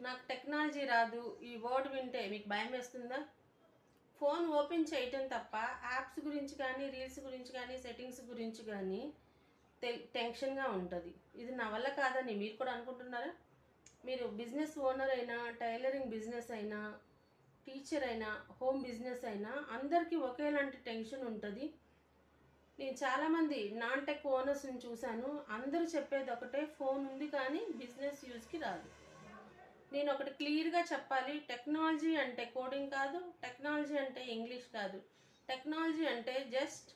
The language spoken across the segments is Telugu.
నాకు టెక్నాలజీ రాదు, ఈ వర్డ్ వింటే మీకు భయం వేస్తుందా? ఫోన్ ఓపెన్ చేయటం తప్ప యాప్స్ గురించి కానీ, రీల్స్ గురించి కానీ, సెట్టింగ్స్ గురించి కానీ టెన్షన్గా ఉంటుంది. ఇది నా వల్ల కాదని మీరు కూడా అనుకుంటున్నారా? మీరు బిజినెస్ ఓనర్ అయినా, టైలరింగ్ బిజినెస్ అయినా, టీచర్ అయినా, హోమ్ బిజినెస్ అయినా అందరికీ ఒకేలాంటి టెన్షన్ ఉంటుంది. నేను చాలామంది నాన్ టెక్ ఓనర్స్ని చూశాను. అందరూ చెప్పేది ఒకటే, ఫోన్ ఉంది కానీ బిజినెస్ యూస్కి రాదు. నేను ఒకటి క్లియర్గా చెప్పాలి, టెక్నాలజీ అంటే కోడింగ్ కాదు, టెక్నాలజీ అంటే ఇంగ్లీష్ కాదు. టెక్నాలజీ అంటే జస్ట్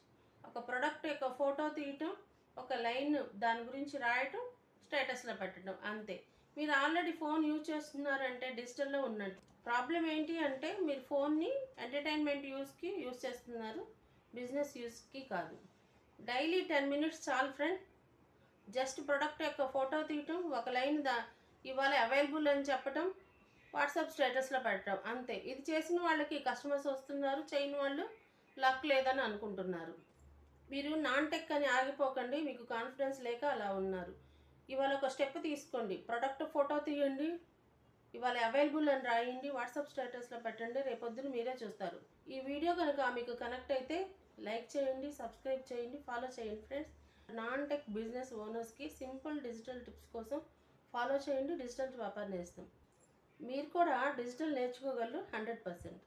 ఒక ప్రోడక్ట్ యొక్క ఫోటో తీయటం, ఒక లైన్ దాని గురించి రాయటం, స్టేటస్లో పెట్టడం, అంతే. మీరు ఆల్రెడీ ఫోన్ యూజ్ చేస్తున్నారంటే డిజిటల్లో ఉన్నట్టు. ప్రాబ్లం ఏంటి అంటే మీరు ఫోన్ని ఎంటర్టైన్మెంట్ యూస్కి యూజ్ చేస్తున్నారు, బిజినెస్ యూస్కి కాదు. డైలీ 10 మినిట్స్ చాలు ఫ్రెండ్. జస్ట్ ప్రొడక్ట్ యొక్క ఫోటో తీయటం, ఒక లైన్ ఇవాళ అవైలబుల్ అని చెప్పటం, వాట్సాప్ స్టేటస్లో పెట్టడం, అంతే. ఇది చేసిన వాళ్ళకి కస్టమర్స్ వస్తున్నారు, చేయని వాళ్ళు లక్ లేదని అనుకుంటున్నారు. మీరు నాన్ టెక్ అని ఆగిపోకండి, మీకు కాన్ఫిడెన్స్ లేక అలా ఉన్నారు. ఇవాళ ఒక స్టెప్ తీసుకోండి, ప్రొడక్ట్ ఫోటో తీయండి, ఇవాళ అవైలబుల్ అని రాయండి, వాట్సాప్ స్టేటస్లో పెట్టండి, రేపొద్దున మీరే చూస్తారు. ఈ వీడియో కనుక మీకు కనెక్ట్ అయితే లైక్ చేయండి, సబ్స్క్రైబ్ చేయండి, ఫాలో చేయండి ఫ్రెండ్స్. నాన్ టెక్ బిజినెస్ ఓనర్స్కి సింపుల్ డిజిటల్ టిప్స్ కోసం ఫాలో చేయండి. డిజిటల్ వ్యాపారం నేస్తాం. మీరు కూడా డిజిటల్ నేర్చుకోగలరు 100%.